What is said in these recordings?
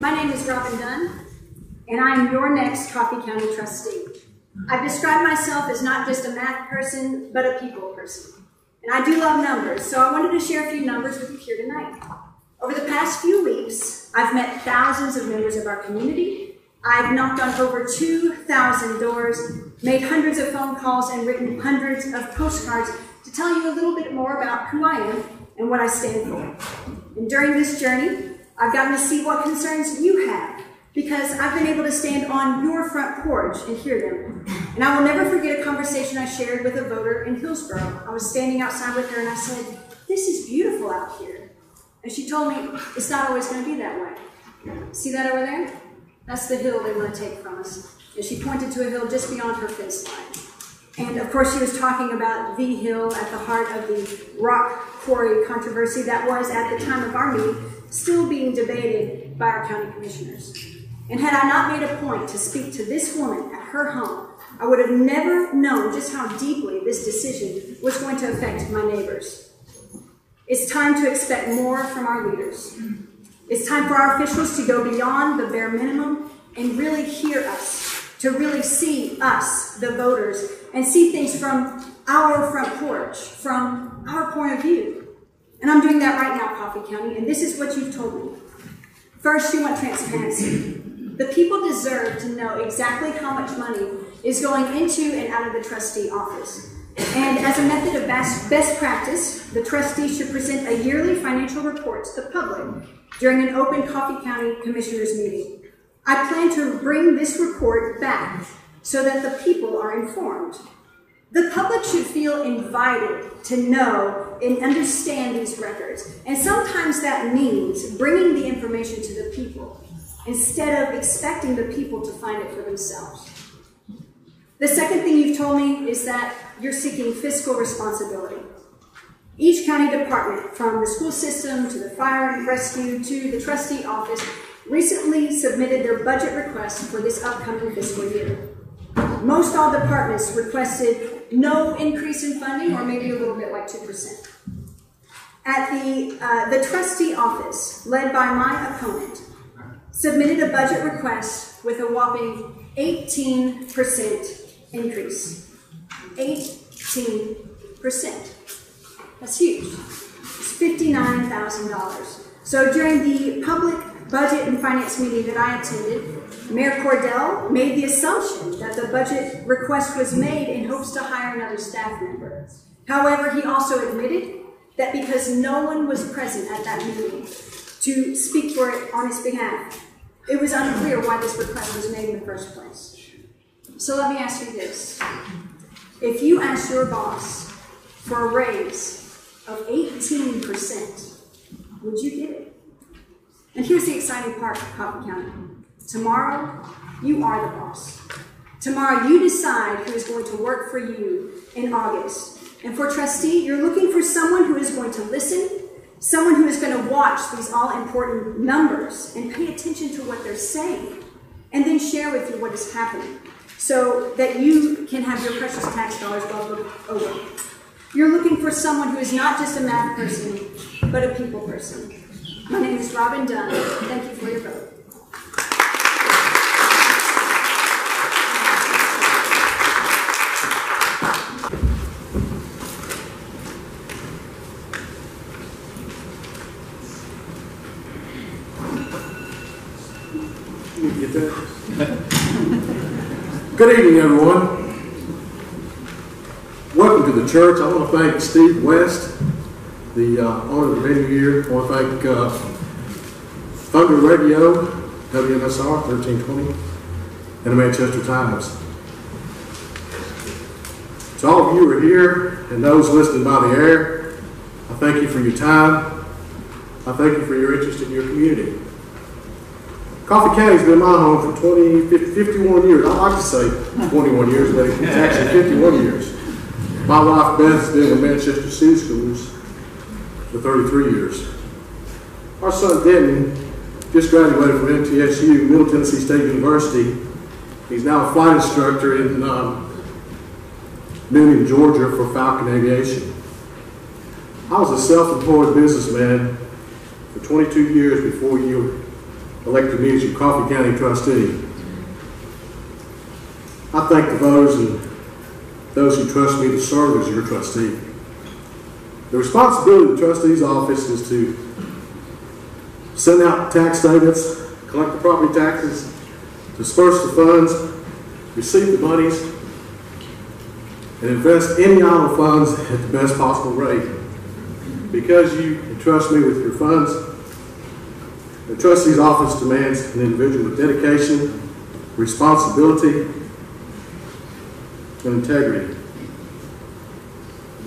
My name is Robin Dunn, and I'm your next Coffee County trustee. I've described myself as not just a math person, but a people person. And I do love numbers, so I wanted to share a few numbers with you here tonight. Over the past few weeks, I've met thousands of members of our community. I've knocked on over 2,000 doors, made hundreds of phone calls, and written hundreds of postcards to tell you a little bit more about who I am and what I stand for. And during this journey, I've gotten to see what concerns you have, because I've been able to stand on your front porch and hear them. And I will never forget a conversation I shared with a voter in Hillsborough. I was standing outside with her and I said, "This is beautiful out here." And she told me, "It's not always going to be that way. See that over there? That's the hill they want to take from us." And she pointed to a hill just beyond her fence line. And of course she was talking about the hill at the heart of the rock quarry controversy that was, at the time of our meeting, still being debated by our county commissioners. And had I not made a point to speak to this woman at her home, I would have never known just how deeply this decision was going to affect my neighbors. It's time to expect more from our leaders. It's time for our officials to go beyond the bare minimum and really hear us, to really see us, the voters, and see things from our front porch, from our point of view. And I'm doing that right now, Coffee County, and this is what you've told me. First, you want transparency. The people deserve to know exactly how much money is going into and out of the trustee office. And as a method of best practice, the trustee should present a yearly financial report to the public during an open Coffee County Commissioners meeting. I plan to bring this report back so that the people are informed. The public should feel invited to know and understand these records. And sometimes that means bringing the information to the people instead of expecting the people to find it for themselves. The second thing you've told me is that you're seeking fiscal responsibility. Each county department, from the school system to the fire and rescue to the trustee office, recently submitted their budget request for this upcoming fiscal year. Most all departments requested no increase in funding, or maybe a little bit like 2%. At the trustee office, led by my opponent, submitted a budget request with a whopping 18% increase. 18%. That's huge. It's $59,000. So during the public budget and finance meeting that I attended, Mayor Cordell made the assumption that the budget request was made in hopes to hire another staff member. However, he also admitted that because no one was present at that meeting to speak for it on his behalf, it was unclear why this request was made in the first place. So let me ask you this. If you asked your boss for a raise of 18%, would you get it? And here's the exciting part of Coffee County. Tomorrow, you are the boss. Tomorrow, you decide who is going to work for you in August. And for trustee, you're looking for someone who is going to listen, someone who is going to watch these all-important numbers and pay attention to what they're saying, and then share with you what is happening so that you can have your precious tax dollars well looked over. You're looking for someone who is not just a math person, but a people person. My name is Robin Dunn. Thank you for your vote. Get that? Good evening, everyone. Welcome to the church. I want to thank Steve West, the owner of the venue here. I want to thank Thunder Radio, WMSR 1320, and the Manchester Times. To all of you who are here and those listening by the air, I thank you for your time. I thank you for your interest in your community. Coffee County's been my home for 51 years. I like to say 21 years, but it's actually 51 years. My wife Beth's been in Manchester City Schools for 33 years. Our son Denton just graduated from MTSU, Middle Tennessee State University. He's now a flight instructor in Newnan, Georgia for Falcon Aviation. I was a self-employed businessman for 22 years before you elected me as your Coffee County trustee. I thank the voters and those who trust me to serve as your trustee. The responsibility of the trustee's office is to send out tax statements, collect the property taxes, disperse the funds, receive the monies, and invest any idle funds at the best possible rate. Because you entrust me with your funds, the trustee's office demands an individual with dedication, responsibility, and integrity.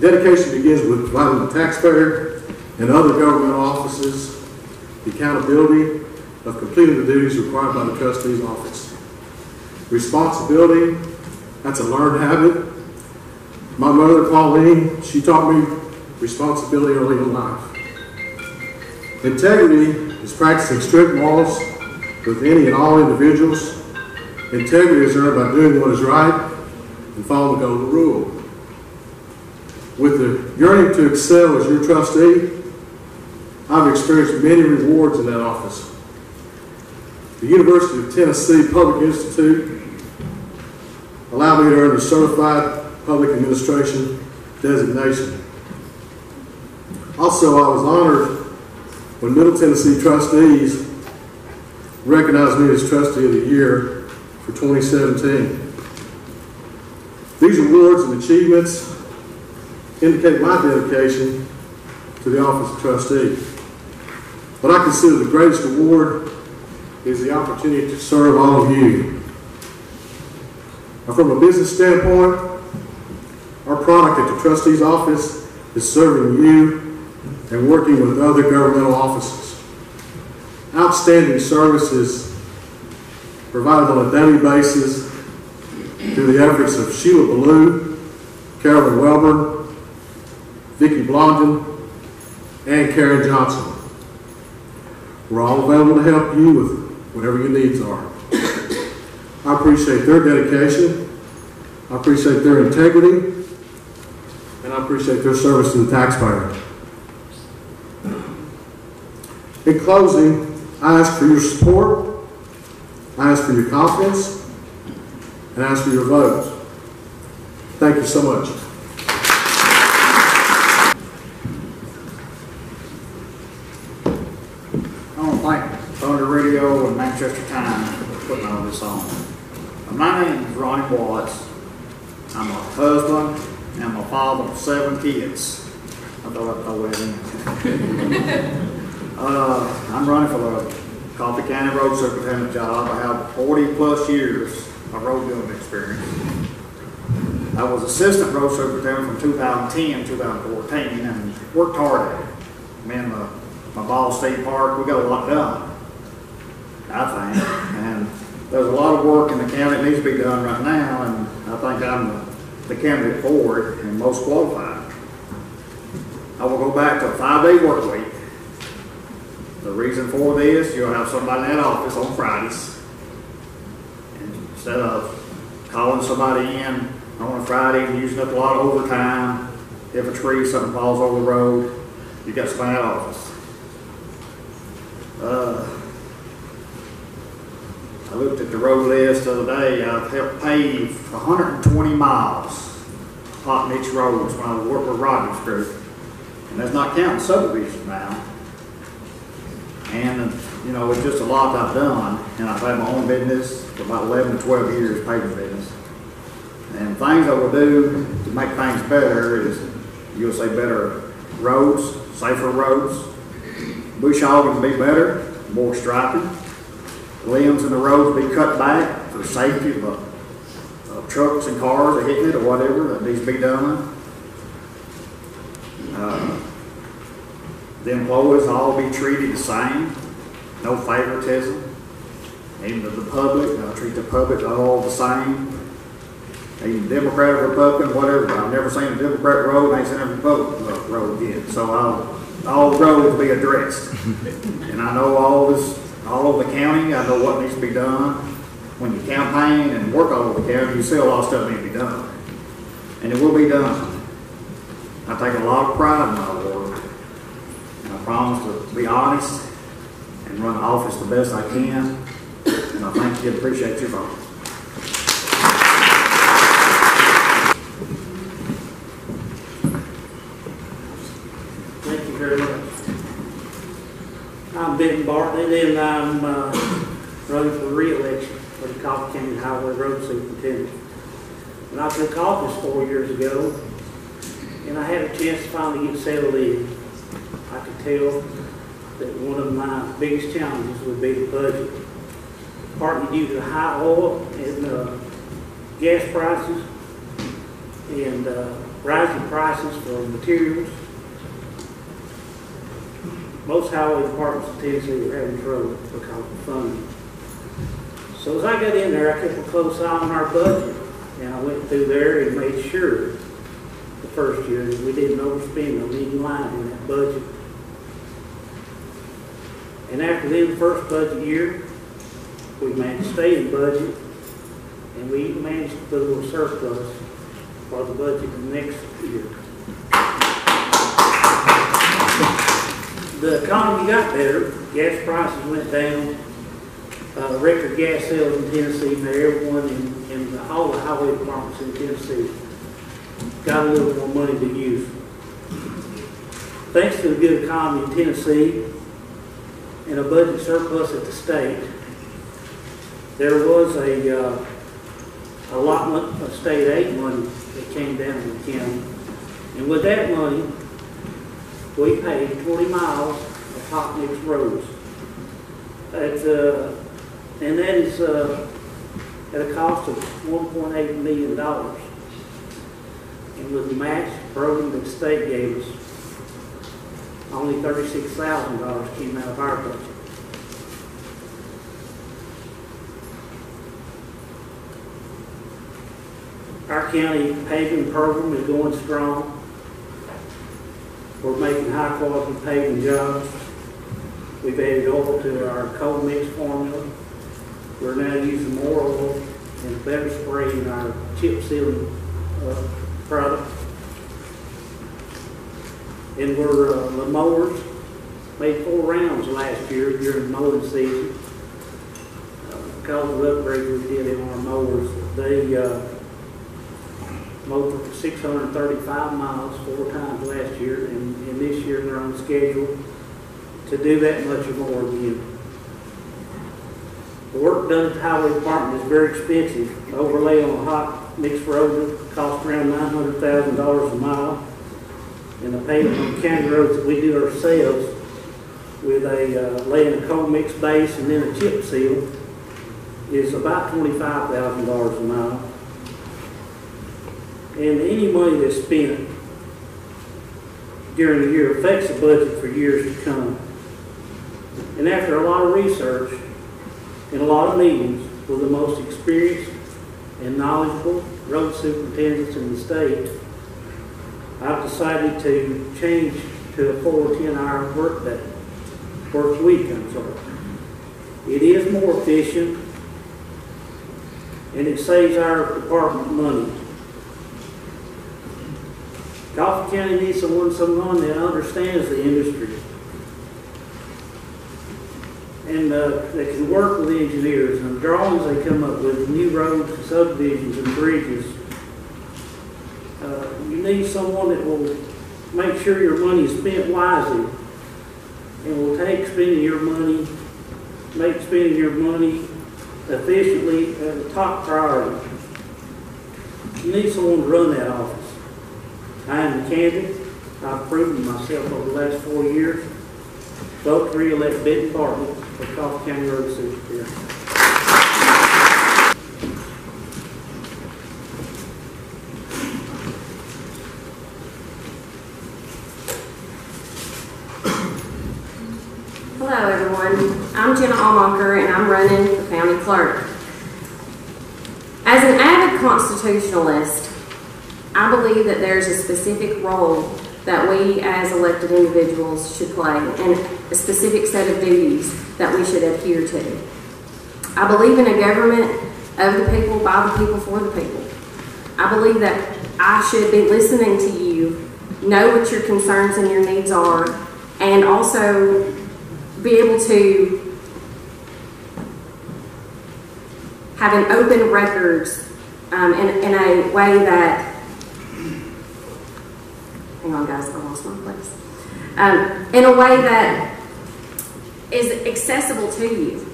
Dedication begins with providing the taxpayer and other governmental offices the accountability of completing the duties required by the trustee's office. Responsibility, that's a learned habit. My mother, Pauline, she taught me responsibility early in life. Integrity is practicing strict morals with any and all individuals. Integrity is earned by doing what is right and following the golden rule. With the yearning to excel as your trustee, I've experienced many rewards in that office. The University of Tennessee Public Institute allowed me to earn the Certified Public Administration designation. Also, I was honored when Middle Tennessee trustees recognized me as Trustee of the Year for 2017. These awards and achievements indicate my dedication to the office of trustee. What I consider the greatest award is the opportunity to serve all of you. Now, from a business standpoint, our product at the trustee's office is serving you and working with other governmental offices. Outstanding services provided on a daily basis through the efforts of Sheila Ballou, Carolyn Welburn, Vicki Blondin, and Karen Johnson. We're all available to help you with whatever your needs are. I appreciate their dedication, I appreciate their integrity, and I appreciate their service to the taxpayer. In closing, I ask for your support, I ask for your confidence, and I ask for your vote. Thank you so much. I want to thank Thunder Radio and Manchester Times for putting all this on. My name is Ronnie Watts. I'm a husband and I'm a father of 7 kids. I thought I'd throw that in. I'm running for the Coffee County Road Superintendent job. I have 40 plus years of road building experience. I was assistant road superintendent from 2010 to 2014 and worked hard at it. Me and my boss, Steve Park, we got a lot done, I think. And there's a lot of work in the county that needs to be done right now, and I think I'm the candidate for it and most qualified. I will go back to a 5-day work week. The reason for this, you'll have somebody in that office on Fridays. And instead of calling somebody in on a Friday and using up a lot of overtime, if a tree, something falls over the road, you got somebody in that office. I looked at the road list the other day. I've helped pave 120 miles hot mix roads when I worked with Rodney's group. And that's not counting subdivisions now. And, you know, it's just a lot I've done. And I've had my own business for about 11 to 12 years, paving business. And things I will do to make things better is, you'll say, better roads, safer roads. Bush hogging be better, more striping. Limbs in the roads be cut back for safety of trucks and cars that hitting it or whatever that needs to be done. The employees all be treated the same, no favoritism. Even the public, I treat the public all the same. Even Democrat or Republican, whatever. I've never seen a Democrat road, I ain't seen a Republican road yet. So all the roads be addressed. And I know all over the county, I know what needs to be done. When you campaign and work all over the county, you see a lot of stuff needs to be done. And it will be done. I take a lot of pride in my work. And I promise to be honest and run the office the best I can. And I thank you and appreciate your vote. Thank you very much. I'm Ben Bartlett, and I'm running for re-election for the Coffee County Highway Road Superintendent. And I took office 4 years ago, and I had a chance to finally get settled in. I could tell that one of my biggest challenges would be the budget, partly due to the high oil and gas prices and rising prices for materials. Most highway departments in Tennessee were having trouble because of funding. So as I got in there, I kept a close eye on our budget, and I went through there and made sure the first year that we didn't overspend on any line in that budget. And after the first budget year, we managed to stay in budget, and we even managed to put a little surplus for the budget the next year. The economy got better, gas prices went down, record gas sales in Tennessee, and everyone in all the highway departments in Tennessee got a little more money to use. Thanks to the good economy in Tennessee and a budget surplus at the state, there was a allotment of state aid money that came down to the county. And with that money, we paid 20 miles of hot mix roads. And that is at a cost of $1.8 million. And with the match program that the state gave us, only $36,000 came out of our budget. Our county paving program is going strong. We're making high quality paving jobs. We've added oil to our coal mix formula. We're now using more oil and better spray in our chip sealing product. And the mowers made 4 rounds last year during the mowing season. Because of the upgrades we did in our mowers, they mowed 635 miles 4 times last year, and this year they're on schedule to do that much or more again. The work done at the highway department is very expensive. The overlay on a hot mixed road costs around $900,000 a mile, and the pavement on county roads that we do ourselves with a laying a coal mix base and then a chip seal is about $25,000 a mile. And any money that's spent during the year affects the budget for years to come. And after a lot of research and a lot of meetings with the most experienced and knowledgeable road superintendents in the state, I've decided to change to a 4 10-hour work week. It is more efficient, and it saves our department money. Coffee County needs someone that understands the industry and that can work with engineers and the drawings they come up with, new roads, subdivisions, and bridges. You need someone that will make sure your money is spent wisely and will take spending your money, make spending your money efficiently as a top priority. You need someone to run that office. I am the candidate. I've proven myself over the last 4 years. Vote to re-elect Ben Bartlett for Coffee County Road Superintendent. Hello everyone, I'm Jenna Allmacher and I'm running for County Clerk. As an avid constitutionalist, I believe that there's a specific role that we as elected individuals should play and a specific set of duties that we should adhere to. I believe in a government of the people, by the people, for the people. I believe that I should be listening to you, know what your concerns and your needs are, and also be able to having open records in a way that, hang on guys, I lost my place, in a way that is accessible to you.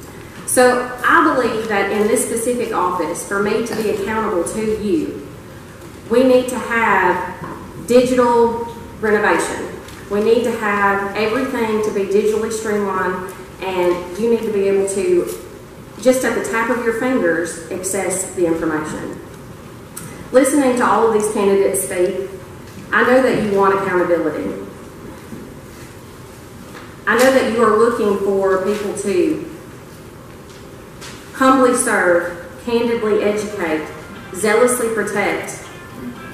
So I believe that in this specific office, for me to be accountable to you, we need to have digital renovation. We need to have everything to be digitally streamlined, and you need to be able to, just at the tap of your fingers, access the information. Listening to all of these candidates speak, I know that you want accountability. I know that you are looking for people to humbly serve, candidly educate, zealously protect,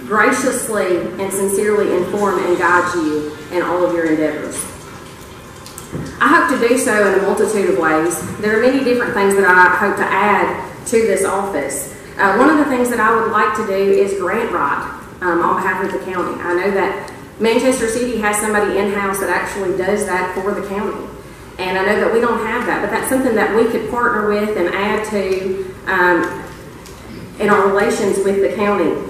graciously and sincerely inform and guide you in all of your endeavors. I hope to do so in a multitude of ways. There are many different things that I hope to add to this office. One of the things that I would like to do is grant write on behalf of the county. I know that Manchester City has somebody in-house that actually does that for the county. And I know that we don't have that, but that's something that we could partner with and add to in our relations with the county.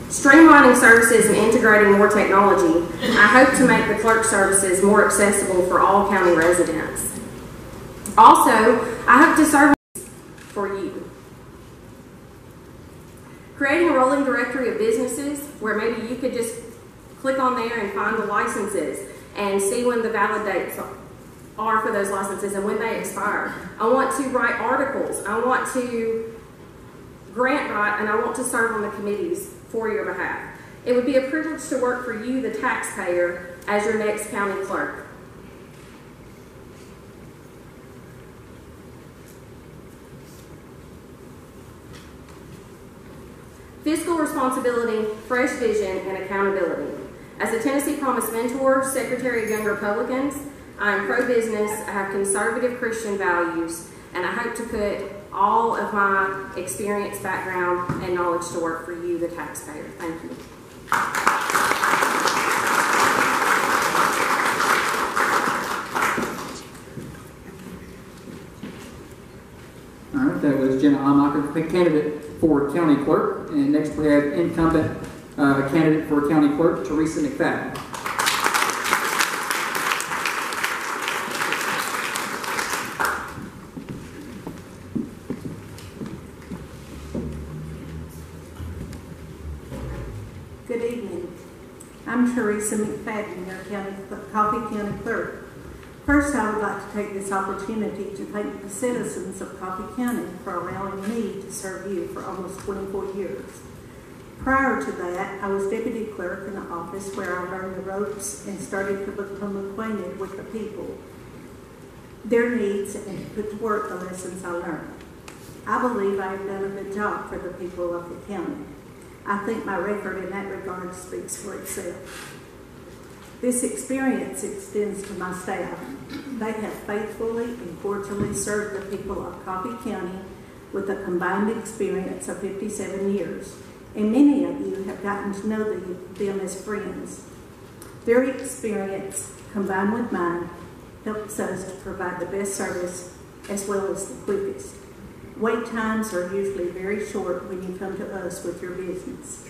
Streamlining services and integrating more technology, I hope to make the clerk services more accessible for all county residents. Also, I hope to serve for you. Creating a rolling directory of businesses where maybe you could just click on there and find the licenses and see when the valid dates are for those licenses and when they expire. I want to write articles. I want to grant write, and I want to serve on the committees for your behalf. It would be a privilege to work for you, the taxpayer, as your next county clerk. Fiscal responsibility, fresh vision, and accountability. As a Tennessee Promise mentor, Secretary of Young Republicans, I am pro-business, I have conservative Christian values, and I hope to put all of my experience, background, and knowledge to work for you, the taxpayer. Thank you. All right, that was Jenna Amacher, candidate for county clerk. And next we have incumbent candidate for county clerk, Teresa McFadden. Good evening. I'm Teresa McFadden, your Coffee County Clerk. First, I would like to take this opportunity to thank the citizens of Coffee County for allowing me to serve you for almost 24 years. Prior to that, I was deputy clerk in the office where I learned the ropes and started to become acquainted with the people, their needs, and to put to work the lessons I learned. I believe I have done a good job for the people of the county. I think my record in that regard speaks for itself. This experience extends to my staff. They have faithfully and cordially served the people of Coffee County with a combined experience of 57 years, and many of you have gotten to know them as friends. Their experience, combined with mine, helps us to provide the best service as well as the quickest. Wait times are usually very short when you come to us with your business.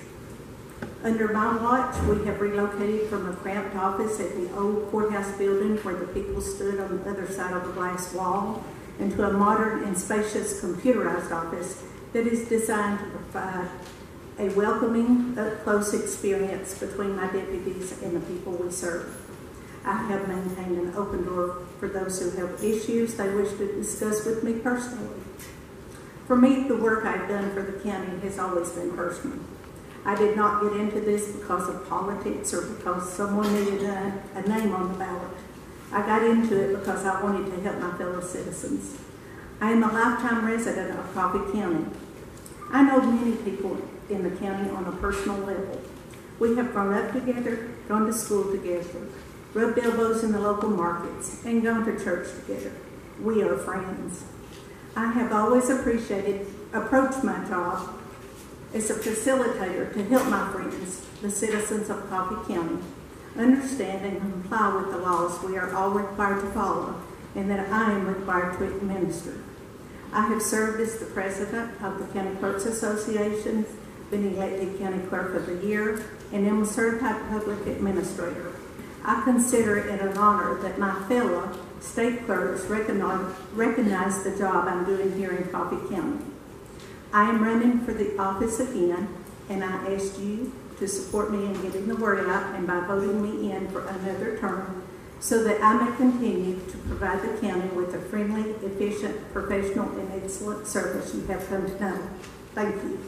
Under my watch, we have relocated from a cramped office at the old courthouse building where the people stood on the other side of a glass wall into a modern and spacious computerized office that is designed to provide a welcoming, up-close experience between my deputies and the people we serve. I have maintained an open door for those who have issues they wish to discuss with me personally. For me, the work I've done for the county has always been personal. I did not get into this because of politics or because someone needed a name on the ballot. I got into it because I wanted to help my fellow citizens. I am a lifetime resident of Coffee County. I know many people in the county on a personal level. We have grown up together, gone to school together, rubbed elbows in the local markets, and gone to church together. We are friends. I have always approached my job as a facilitator to help my friends, the citizens of Coffee County, understand and comply with the laws we are all required to follow and that I am required to administer. I have served as the president of the County Clerks Association, been elected County Clerk of the Year, and am a certified public administrator. I consider it an honor that my fellow state clerks recognize the job I'm doing here in Coffee County. I am running for the office again, and I ask you to support me in getting the word out and by voting me in for another term so that I may continue to provide the county with a friendly, efficient, professional, and excellent service you have come to know. Thank you.